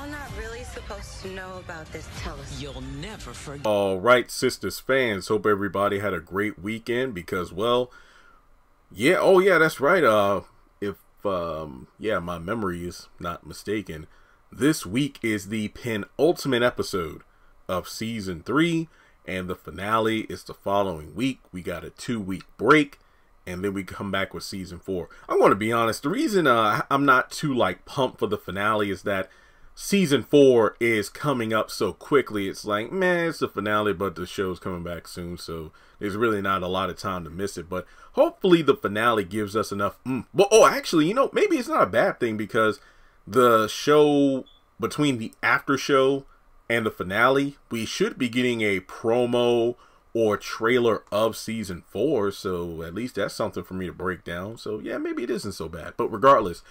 I'm not really supposed to know about this. Tell us. You'll never forget. All right, Sistas fans, hope everybody had a great weekend because, well, yeah, oh yeah, that's right. If yeah, my memory is not mistaken, this week is the penultimate episode of season 3, and the finale is the following week. We got a 2-week break, and then we come back with season 4. I'm going to be honest, the reason I'm not too pumped for the finale is that season 4 is coming up so quickly. It's like, man, it's the finale, but the show's coming back soon, so there's really not a lot of time to miss it. But hopefully the finale gives us enough. Well, oh, actually, you know, maybe it's not a bad thing, because the show, between the after show and the finale, we should be getting a promo or trailer of season 4, so at least that's something for me to break down. So yeah, maybe it isn't so bad. But regardless,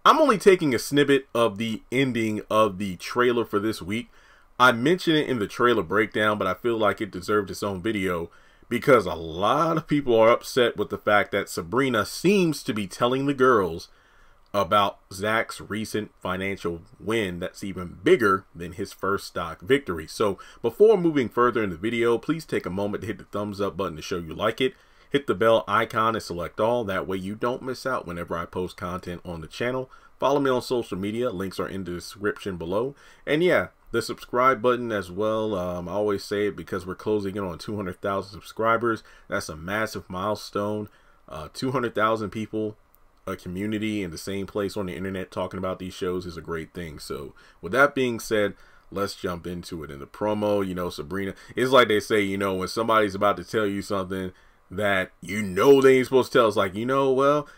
I'm only taking a snippet of the ending of the trailer for this week. I mentioned it in the trailer breakdown, but I feel like it deserved its own video because a lot of people are upset with the fact that Sabrina seems to be telling the girls about Zach's recent financial win that's even bigger than his first stock victory. So before moving further in the video, please take a moment to hit the thumbs up button to show you like it. Hit the bell icon and select all. That way you don't miss out whenever I post content on the channel. Follow me on social media. Links are in the description below. And yeah, the subscribe button as well. I always say it because we're closing in on 200,000 subscribers. That's a massive milestone. 200,000 people, a community in the same place on the internet talking about these shows is a great thing. So with that being said, let's jump into it. In the promo, you know, Sabrina, it's like they say, you know, when somebody's about to tell you something that you know they ain't supposed to tell, it's like, you know, well,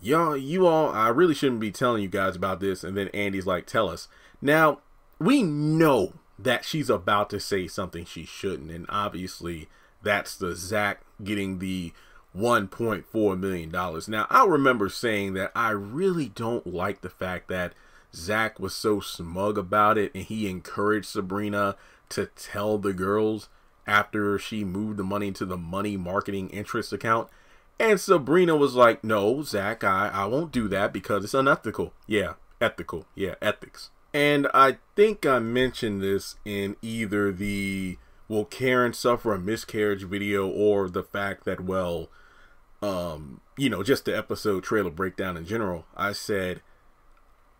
you all, I really shouldn't be telling you guys about this. And then Andy's like, tell us. Now, we know that she's about to say something she shouldn't, and obviously that's the Zach getting the $1.4 million. Now, I remember saying that I really don't like the fact that Zach was so smug about it and he encouraged Sabrina to tell the girls after she moved the money into the money marketing interest account. And Sabrina was like, no, Zach, I won't do that because it's unethical. Yeah, ethical. Yeah, ethics. And I think I mentioned this in either the will Karen suffer a miscarriage video or the fact that, well, you know, just the episode trailer breakdown in general. I said,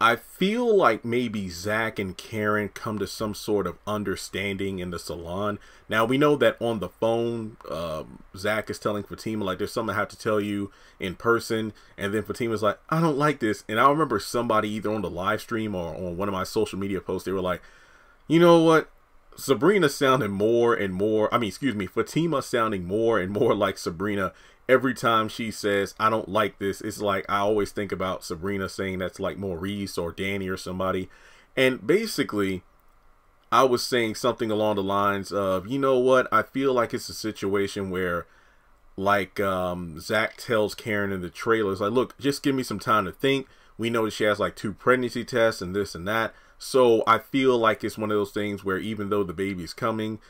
I feel like maybe Zach and Karen come to some sort of understanding in the salon. Now, we know that on the phone, Zach is telling Fatima, like, there's something I have to tell you in person. And then Fatima's like, I don't like this. And I remember somebody either on the live stream or on one of my social media posts, they were like, you know what? Sabrina sounded more and more, Fatima sounding more and more like Sabrina every time she says, I don't like this. It's like, I always think about Sabrina saying that's like Maurice or Danny or somebody. And basically, I was saying something along the lines of, you know what? I feel like it's a situation where, like, Zach tells Karen in the trailers, like, look, just give me some time to think. We know that she has like 2 pregnancy tests and this and that. So I feel like it's one of those things where even though the baby is coming,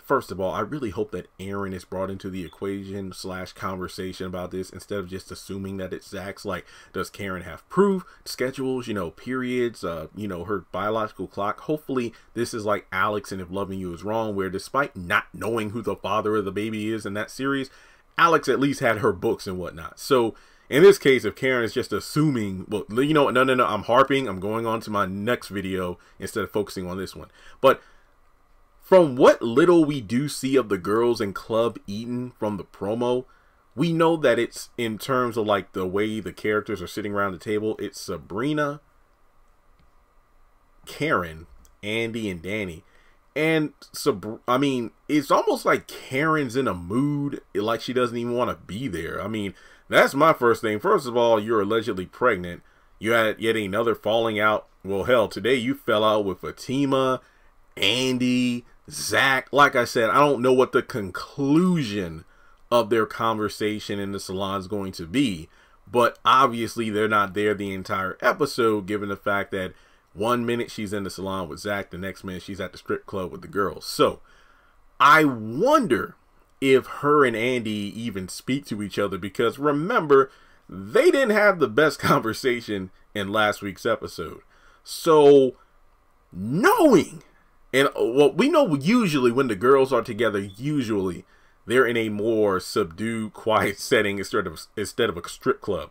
first of all, I really hope that Aaron is brought into the equation / conversation about this instead of just assuming that it's Zach's. Like, does Karen have proof, schedules, you know, periods, you know, her biological clock? Hopefully this is like Alex and If Loving You Is Wrong, where despite not knowing who the father of the baby is in that series, Alex at least had her books and whatnot. So in this case, if Karen is just assuming, well, you know, no, I'm harping. I'm going on to my next video instead of focusing on this one. But from what little we do see of the girls in Club Eden from the promo, we know that it's, in terms of like the way the characters are sitting around the table, it's Sabrina, Karen, Andy, and Danny. And I mean, it's almost like Karen's in a mood like she doesn't even want to be there. I mean, that's my first thing. First of all, you're allegedly pregnant. You had yet another falling out. Well, hell, today you fell out with Fatima, Andy, Zach. Like I said, I don't know what the conclusion of their conversation in the salon is going to be. But obviously they're not there the entire episode, given the fact that 1 minute she's in the salon with Zach, the next minute she's at the strip club with the girls. So I wonder if her and Andy even speak to each other, because remember, they didn't have the best conversation in last week's episode. So knowing, and well, we know usually when the girls are together, usually they're in a more subdued, quiet setting instead of a strip club.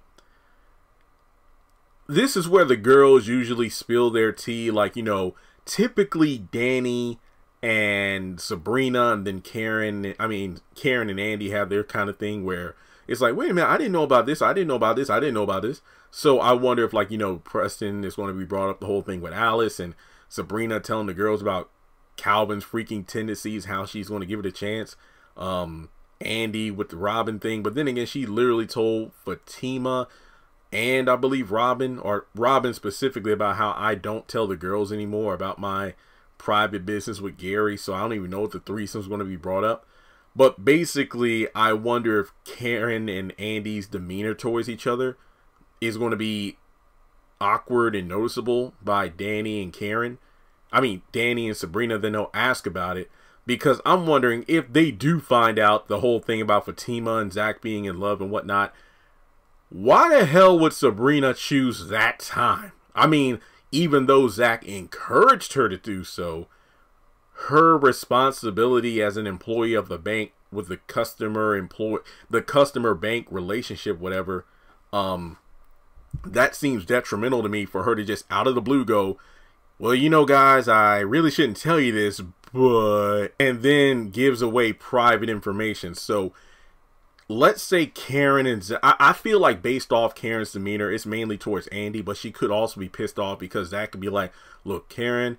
This is where the girls usually spill their tea, like, you know, typically Danny and Sabrina, and then Karen and Andy have their kind of thing where it's like, wait a minute, I didn't know about this, I didn't know about this, I didn't know about this. So I wonder if, like, you know, Preston is going to be brought up the whole thing with Alice, and Sabrina telling the girls about Calvin's freaking tendencies, how she's going to give it a chance. Andy with the Robin thing, but then again, she literally told Fatima and I believe Robin specifically about how I don't tell the girls anymore about my private business with Gary, so I don't even know if the threesome's going to be brought up. But basically, I wonder if Karen and Andy's demeanor towards each other is going to be awkward and noticeable by Danny and Karen. I mean, Danny and Sabrina, then they'll ask about it. Because I'm wondering if they do find out the whole thing about Fatima and Zach being in love and whatnot, why the hell would Sabrina choose that time? I mean, even though Zach encouraged her to do so, her responsibility as an employee of the bank with the customer bank relationship, whatever, that seems detrimental to me for her to just out of the blue go, well, you know, guys, I really shouldn't tell you this, but, and then gives away private information. So let's say Karen and Zach, I feel like based off Karen's demeanor, it's mainly towards Andy, but she could also be pissed off because Zach could be like, look, Karen,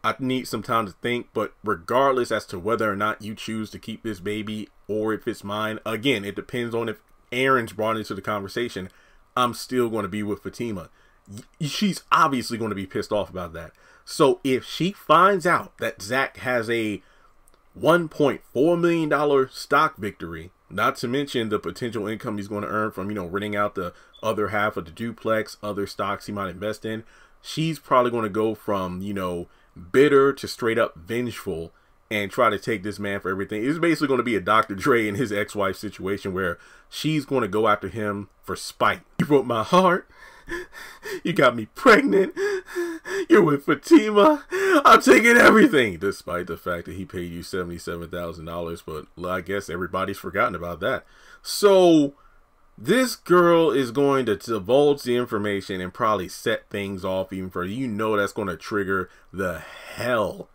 I need some time to think, but regardless as to whether or not you choose to keep this baby or if it's mine, again, it depends on if Aaron's brought into the conversation. I'm still going to be with Fatima. She's obviously going to be pissed off about that. So if she finds out that Zach has a $1.4 million stock victory, not to mention the potential income he's going to earn from, you know, renting out the other half of the duplex, other stocks he might invest in, she's probably going to go from, you know, bitter to straight up vengeful and try to take this man for everything. It's basically going to be a Dr. Dre and his ex-wife situation where she's going to go after him for spite. You broke my heart. You got me pregnant. You're with Fatima. I'm taking everything. Despite the fact that he paid you $77,000. But I guess everybody's forgotten about that. So this girl is going to divulge the information and probably set things off even further. You know that's going to trigger the hell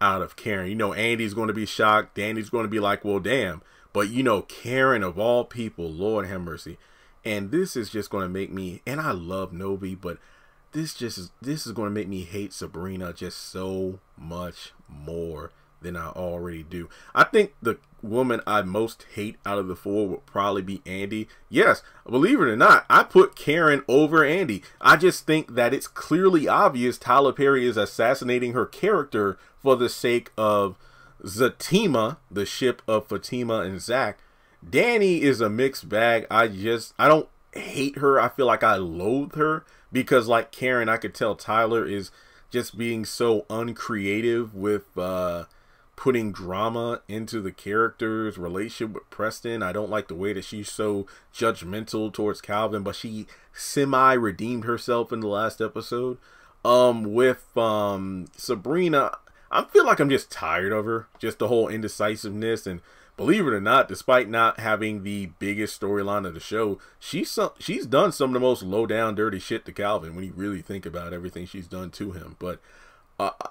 out of Karen. You know Andy's going to be shocked. Danny's going to be like, well, damn. But you know Karen, of all people, Lord have mercy. And this is just going to make me, and I love Novi, but this is going to make me hate Sabrina just so much more than I already do. I think the woman I most hate out of the four would probably be Andy. Yes, believe it or not, I put Karen over Andy. I just think that it's clearly obvious Tyler Perry is assassinating her character for the sake of Zatima, the ship of Fatima and Zach. Danny is a mixed bag. I don't hate her. I feel like I loathe her because, like Karen, I could tell Tyler is just being so uncreative with putting drama into the character's relationship with Preston. I don't like the way that she's so judgmental towards Calvin, but she semi-redeemed herself in the last episode. With Sabrina, I feel like I'm just tired of her. Just the whole indecisiveness, and believe it or not, despite not having the biggest storyline of the show, she's done some of the most low-down, dirty shit to Calvin when you really think about everything she's done to him. But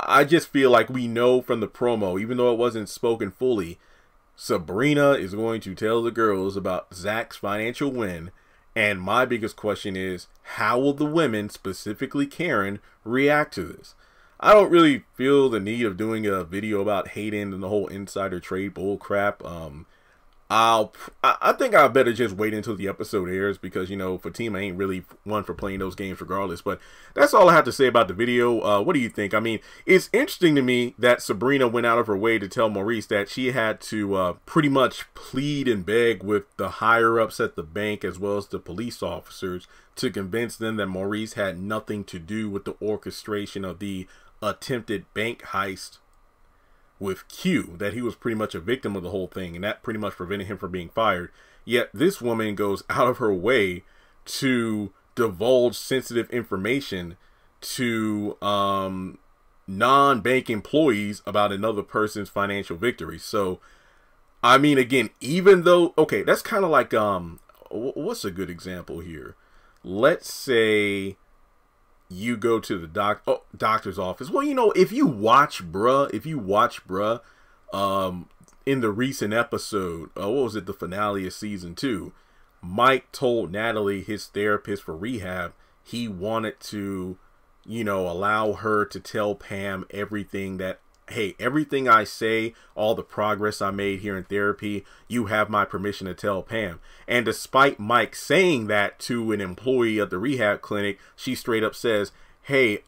I just feel like we know from the promo, even though it wasn't spoken fully, Sabrina is going to tell the girls about Zach's financial win. And my biggest question is, how will the women, specifically Karen, react to this? I don't really feel the need of doing a video about Hayden and the whole insider trade bull crap. I think I better just wait until the episode airs because, you know, Fatima ain't really one for playing those games regardless. But that's all I have to say about the video. What do you think? I mean, it's interesting to me that Sabrina went out of her way to tell Maurice that she had to pretty much plead and beg with the higher-ups at the bank as well as the police officers to convince them that Maurice had nothing to do with the orchestration of the attempted bank heist with Q, that he was pretty much a victim of the whole thing, and that pretty much prevented him from being fired. Yet this woman goes out of her way to divulge sensitive information to non-bank employees about another person's financial victory. So, I mean, again, even though, okay, that's kind of like, what's a good example here? Let's say you go to the doctor's office. Well, you know, if you watch Bruh, in the recent episode, what was it, the finale of season 2, Mike told Natalie, his therapist for rehab, he wanted to, you know, allow her to tell Pam everything that, hey, everything I say, all the progress I made here in therapy, you have my permission to tell Pam. And despite Mike saying that to an employee of the rehab clinic, she straight up says, hey,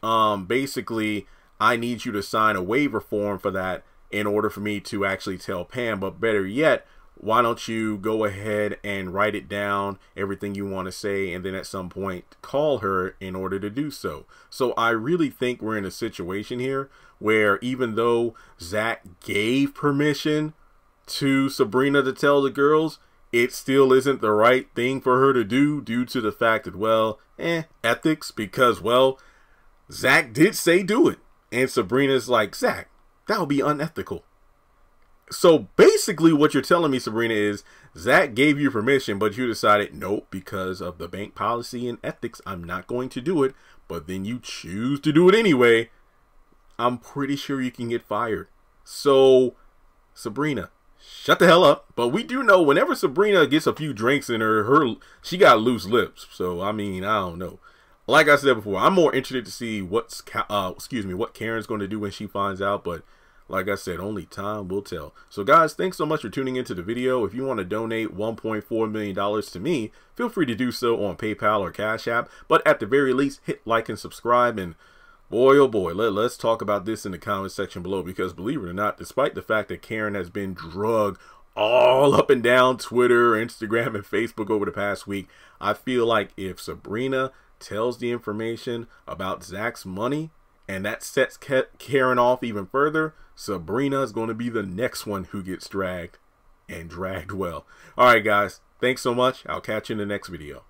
basically, I need you to sign a waiver form for that in order for me to actually tell Pam. But better yet, why don't you go ahead and write it down, everything you want to say, and then at some point call her in order to do so. So I really think we're in a situation here where even though Zach gave permission to Sabrina to tell the girls, it still isn't the right thing for her to do due to the fact that, well, ethics, because, well, Zach did say do it. And Sabrina's like, Zach, that would be unethical. So basically what you're telling me, Sabrina, is Zach gave you permission, but you decided, nope, because of the bank policy and ethics, I'm not going to do it. But then you choose to do it anyway. I'm pretty sure you can get fired. So, Sabrina, shut the hell up. But we do know whenever Sabrina gets a few drinks in her she got loose lips. So, I mean, I don't know. Like I said before, I'm more interested to see what Karen's going to do when she finds out. But like I said, only time will tell. So guys, thanks so much for tuning into the video. If you want to donate $1.4 million to me, feel free to do so on PayPal or Cash App. But at the very least, hit like and subscribe. And boy, oh boy, let's talk about this in the comment section below. Because believe it or not, despite the fact that Karen has been drugged all up and down Twitter, Instagram, and Facebook over the past week, I feel like if Sabrina tells the information about Zach's money and that sets Karen off even further, Sabrina is going to be the next one who gets dragged, and dragged well. All right, guys. Thanks so much. I'll catch you in the next video.